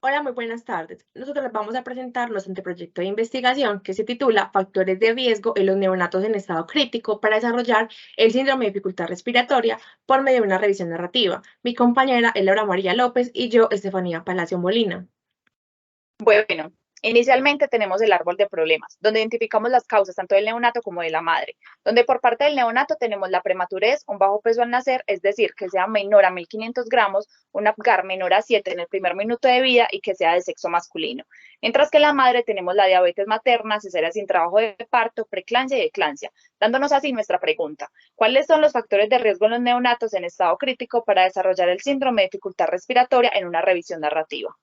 Hola, muy buenas tardes. Nosotros les vamos a presentar nuestro anteproyecto de investigación que se titula Factores de riesgo en los neonatos en estado crítico para desarrollar el síndrome de dificultad respiratoria por medio de una revisión narrativa. Mi compañera es Laura María López y yo, Estefanía Palacio Molina. Bueno, inicialmente tenemos el árbol de problemas, donde identificamos las causas tanto del neonato como de la madre, donde por parte del neonato tenemos la prematurez, un bajo peso al nacer, es decir, que sea menor a 1.500 gramos, un Apgar menor a 7 en el primer minuto de vida y que sea de sexo masculino. Mientras que en la madre tenemos la diabetes materna, cesárea sin trabajo de parto, preeclampsia y eclampsia, dándonos así nuestra pregunta: ¿cuáles son los factores de riesgo en los neonatos en estado crítico para desarrollar el síndrome de dificultad respiratoria en una revisión narrativa?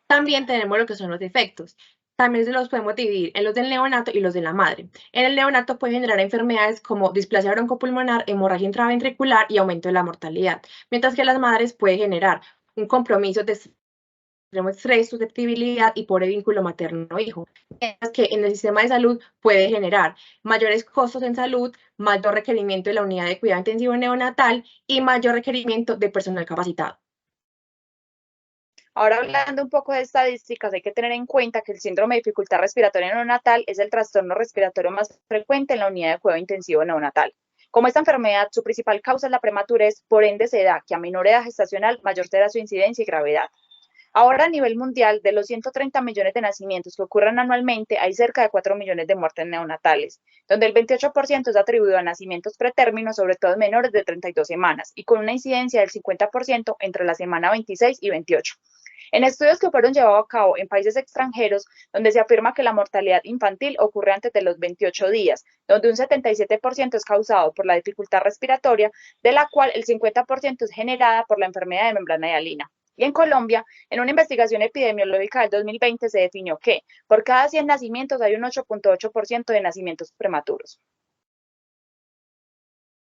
También tenemos lo que son los defectos. También se los podemos dividir en los del neonato y los de la madre. En el neonato puede generar enfermedades como displasia broncopulmonar, hemorragia intraventricular y aumento de la mortalidad, mientras que las madres puede generar un compromiso de extremo estrés, susceptibilidad y pobre vínculo materno-hijo. Mientras que en el sistema de salud puede generar mayores costos en salud, mayor requerimiento de la unidad de cuidado intensivo neonatal y mayor requerimiento de personal capacitado. Ahora, hablando un poco de estadísticas, hay que tener en cuenta que el síndrome de dificultad respiratoria neonatal es el trastorno respiratorio más frecuente en la unidad de cuidado intensivo neonatal. Como esta enfermedad, su principal causa es la prematurez, por ende se da que a menor edad gestacional, mayor será su incidencia y gravedad. Ahora, a nivel mundial, de los 130 millones de nacimientos que ocurren anualmente, hay cerca de 4 millones de muertes neonatales, donde el 28% es atribuido a nacimientos pretérminos, sobre todo en menores de 32 semanas, y con una incidencia del 50% entre la semana 26 y 28. En estudios que fueron llevados a cabo en países extranjeros, donde se afirma que la mortalidad infantil ocurre antes de los 28 días, donde un 77% es causado por la dificultad respiratoria, de la cual el 50% es generada por la enfermedad de membrana hialina. Y en Colombia, en una investigación epidemiológica del 2020 se definió que por cada 100 nacimientos hay un 8.8% de nacimientos prematuros.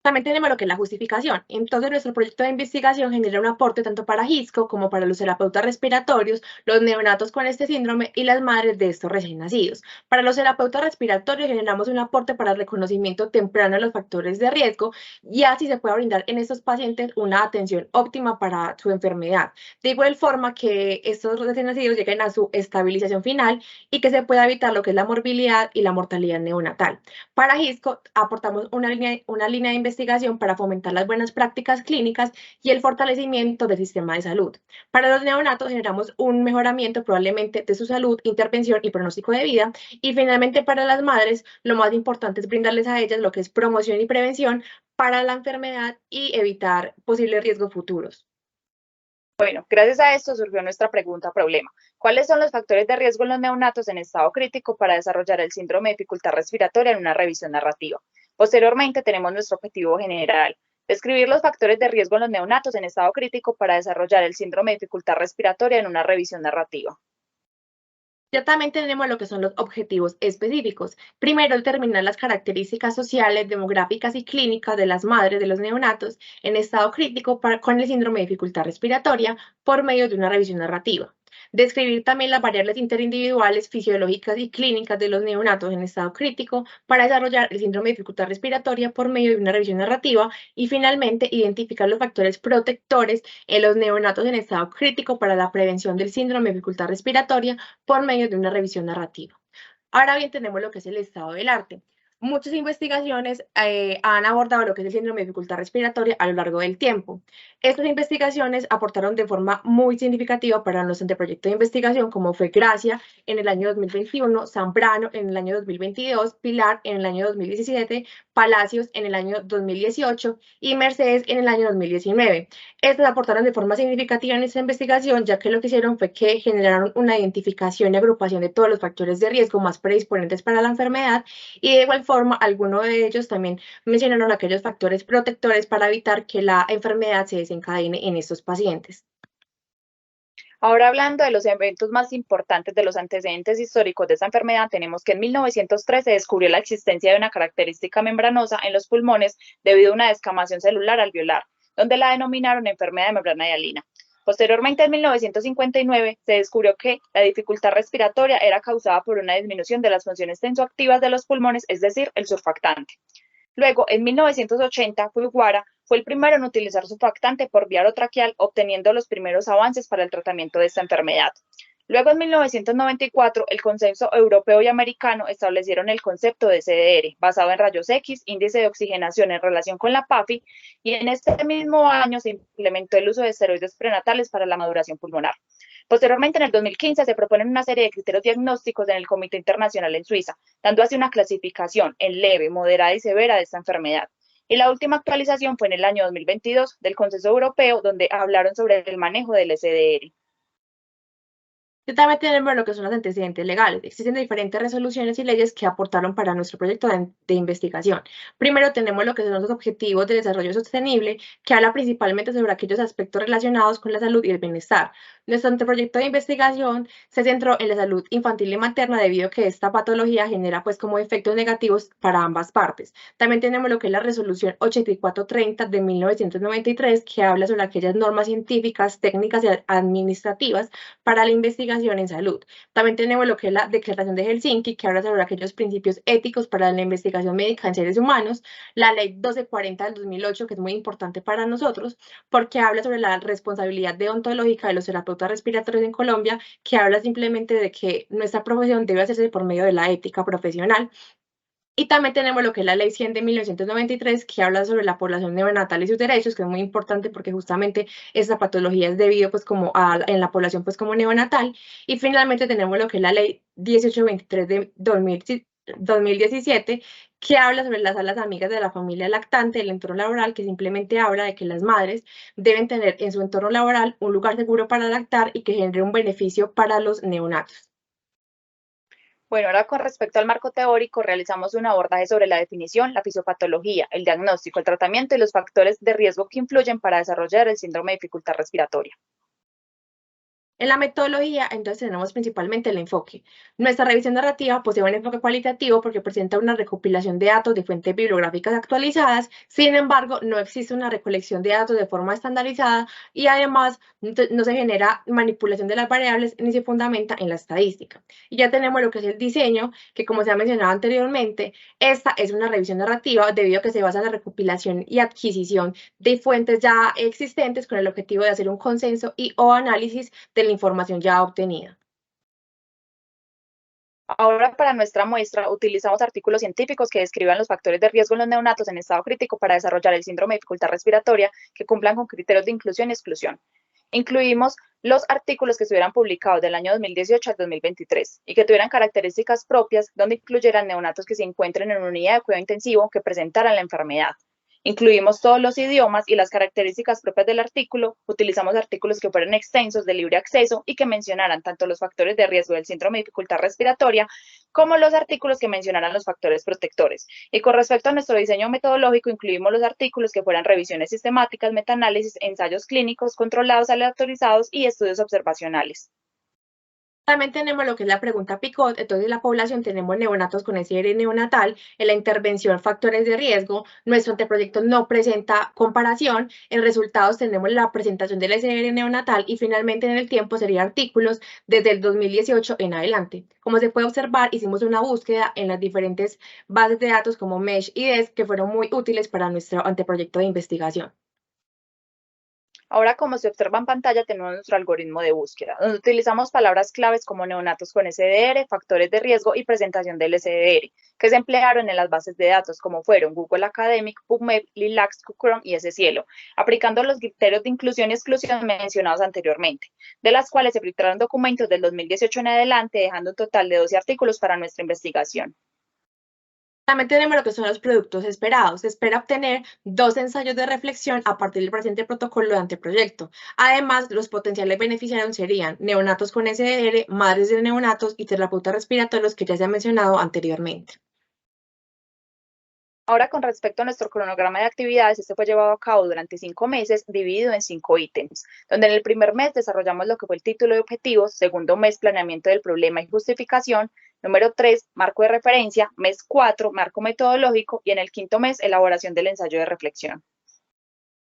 También tenemos lo que es la justificación. Entonces, nuestro proyecto de investigación genera un aporte tanto para GISCO como para los terapeutas respiratorios, los neonatos con este síndrome y las madres de estos recién nacidos. Para los terapeutas respiratorios generamos un aporte para el reconocimiento temprano de los factores de riesgo y así se puede brindar en estos pacientes una atención óptima para su enfermedad. De igual forma que estos recién nacidos lleguen a su estabilización final y que se pueda evitar lo que es la morbilidad y la mortalidad neonatal. Para GISCO aportamos una línea de investigación para fomentar las buenas prácticas clínicas y el fortalecimiento del sistema de salud. Para los neonatos generamos un mejoramiento probablemente de su salud, intervención y pronóstico de vida. Y finalmente para las madres, lo más importante es brindarles a ellas lo que es promoción y prevención para la enfermedad y evitar posibles riesgos futuros. Bueno, gracias a esto surgió nuestra pregunta problema: ¿cuáles son los factores de riesgo en los neonatos en estado crítico para desarrollar el síndrome de dificultad respiratoria en una revisión narrativa? Posteriormente tenemos nuestro objetivo general: describir los factores de riesgo en los neonatos en estado crítico para desarrollar el síndrome de dificultad respiratoria en una revisión narrativa. Ya también tenemos lo que son los objetivos específicos. Primero, determinar las características sociales, demográficas y clínicas de las madres de los neonatos en estado crítico con el síndrome de dificultad respiratoria por medio de una revisión narrativa. Describir también las variables interindividuales, fisiológicas y clínicas de los neonatos en estado crítico para desarrollar el síndrome de dificultad respiratoria por medio de una revisión narrativa. Y finalmente, identificar los factores protectores en los neonatos en estado crítico para la prevención del síndrome de dificultad respiratoria por medio de una revisión narrativa. Ahora bien, tenemos lo que es el estado del arte. Muchas investigaciones han abordado lo que es el síndrome de dificultad respiratoria a lo largo del tiempo. Estas investigaciones aportaron de forma muy significativa para nuestro anteproyecto de investigación, como fue Gracia en el año 2021, Zambrano en el año 2022, Pilar en el año 2017, Palacios en el año 2018 y Mercedes en el año 2019. Estas aportaron de forma significativa en esta investigación, ya que lo que hicieron fue que generaron una identificación y agrupación de todos los factores de riesgo más predisponentes para la enfermedad y de igual forma algunos de ellos también mencionaron aquellos factores protectores para evitar que la enfermedad se desencadene en estos pacientes. Ahora, hablando de los eventos más importantes de los antecedentes históricos de esta enfermedad, tenemos que en 1903 se descubrió la existencia de una característica membranosa en los pulmones debido a una descamación celular alveolar, donde la denominaron enfermedad de membrana hialina. Posteriormente, en 1959, se descubrió que la dificultad respiratoria era causada por una disminución de las funciones tensoactivas de los pulmones, es decir, el surfactante. Luego, en 1980, Fujiwara fue el primero en utilizar surfactante por vía orotraqueal, obteniendo los primeros avances para el tratamiento de esta enfermedad. Luego, en 1994, el Consenso Europeo y Americano establecieron el concepto de CDR, basado en rayos X, índice de oxigenación en relación con la PAFI, y en este mismo año se implementó el uso de esteroides prenatales para la maduración pulmonar. Posteriormente, en el 2015, se proponen una serie de criterios diagnósticos en el Comité Internacional en Suiza, dando así una clasificación en leve, moderada y severa de esta enfermedad. Y la última actualización fue en el año 2022 del Consenso Europeo, donde hablaron sobre el manejo del SDR. También tenemos lo que son los antecedentes legales. Existen diferentes resoluciones y leyes que aportaron para nuestro proyecto de investigación. Primero tenemos lo que son los objetivos de desarrollo sostenible, que habla principalmente sobre aquellos aspectos relacionados con la salud y el bienestar. Nuestro anteproyecto de investigación se centró en la salud infantil y materna debido a que esta patología genera pues como efectos negativos para ambas partes. También tenemos lo que es la resolución 8430 de 1993, que habla sobre aquellas normas científicas, técnicas y administrativas para la investigación en salud. También tenemos lo que es la Declaración de Helsinki, que habla sobre aquellos principios éticos para la investigación médica en seres humanos, la Ley 1240 del 2008, que es muy importante para nosotros, porque habla sobre la responsabilidad deontológica de los terapeutas respiratorios en Colombia, que habla simplemente de que nuestra profesión debe hacerse por medio de la ética profesional. Y también tenemos lo que es la Ley 100 de 1993, que habla sobre la población neonatal y sus derechos, que es muy importante porque justamente esta patología es debido pues como en la población pues como neonatal. Y finalmente tenemos lo que es la Ley 1823 de 2017, que habla sobre las salas amigas de la familia lactante, el entorno laboral, que simplemente habla de que las madres deben tener en su entorno laboral un lugar seguro para lactar y que genere un beneficio para los neonatos. Bueno, ahora con respecto al marco teórico, realizamos un abordaje sobre la definición, la fisiopatología, el diagnóstico, el tratamiento y los factores de riesgo que influyen para desarrollar el síndrome de dificultad respiratoria. En la metodología, entonces tenemos principalmente el enfoque. Nuestra revisión narrativa posee un enfoque cualitativo porque presenta una recopilación de datos de fuentes bibliográficas actualizadas. Sin embargo, no existe una recolección de datos de forma estandarizada y además no se genera manipulación de las variables ni se fundamenta en la estadística. Y ya tenemos lo que es el diseño, que como se ha mencionado anteriormente, esta es una revisión narrativa debido a que se basa en la recopilación y adquisición de fuentes ya existentes con el objetivo de hacer un consenso y o análisis de la información ya obtenida. Ahora, para nuestra muestra, utilizamos artículos científicos que describan los factores de riesgo en los neonatos en estado crítico para desarrollar el síndrome de dificultad respiratoria que cumplan con criterios de inclusión y exclusión. Incluimos los artículos que estuvieran publicados del año 2018 al 2023 y que tuvieran características propias donde incluyeran neonatos que se encuentren en una unidad de cuidado intensivo que presentaran la enfermedad. Incluimos todos los idiomas y las características propias del artículo. Utilizamos artículos que fueran extensos, de libre acceso y que mencionaran tanto los factores de riesgo del síndrome de dificultad respiratoria como los artículos que mencionaran los factores protectores. Y con respecto a nuestro diseño metodológico, incluimos los artículos que fueran revisiones sistemáticas, metaanálisis, ensayos clínicos controlados, aleatorizados y estudios observacionales. También tenemos lo que es la pregunta PICOT, entonces en la población tenemos neonatos con SR neonatal, en la intervención factores de riesgo, nuestro anteproyecto no presenta comparación, en resultados tenemos la presentación del SR neonatal y finalmente en el tiempo serían artículos desde el 2018 en adelante. Como se puede observar, hicimos una búsqueda en las diferentes bases de datos como MESH y DES que fueron muy útiles para nuestro anteproyecto de investigación. Ahora, como se observa en pantalla, tenemos nuestro algoritmo de búsqueda, donde utilizamos palabras claves como neonatos con SDR, factores de riesgo y presentación del SDR, que se emplearon en las bases de datos como fueron Google Academic, PubMed, Lilacs, Cochrane y SCielo, aplicando los criterios de inclusión y exclusión mencionados anteriormente, de las cuales se filtraron documentos del 2018 en adelante, dejando un total de 12 artículos para nuestra investigación. También tenemos lo que son los productos esperados. Se espera obtener 2 ensayos de reflexión a partir del presente protocolo de anteproyecto. Además, los potenciales beneficiarios serían neonatos con SDR, madres de neonatos y terapeutas respiratorios que ya se han mencionado anteriormente. Ahora, con respecto a nuestro cronograma de actividades, este fue llevado a cabo durante 5 meses, dividido en 5 ítems, donde en el primer mes desarrollamos lo que fue el título de objetivos, segundo mes, planeamiento del problema y justificación, número 3, marco de referencia, mes 4, marco metodológico y en el quinto mes, elaboración del ensayo de reflexión.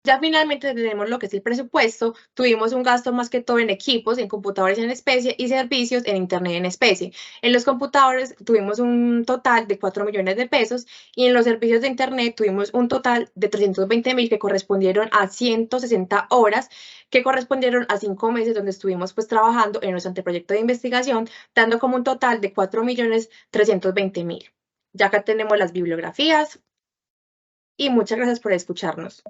Ya finalmente tenemos lo que es el presupuesto. Tuvimos un gasto más que todo en equipos, en computadores en especie y servicios en Internet en especie. En los computadores tuvimos un total de 4 millones de pesos y en los servicios de Internet tuvimos un total de 320.000 que correspondieron a 160 horas, que correspondieron a 5 meses donde estuvimos pues trabajando en nuestro anteproyecto de investigación, dando como un total de 4.320.000. Ya acá tenemos las bibliografías y muchas gracias por escucharnos.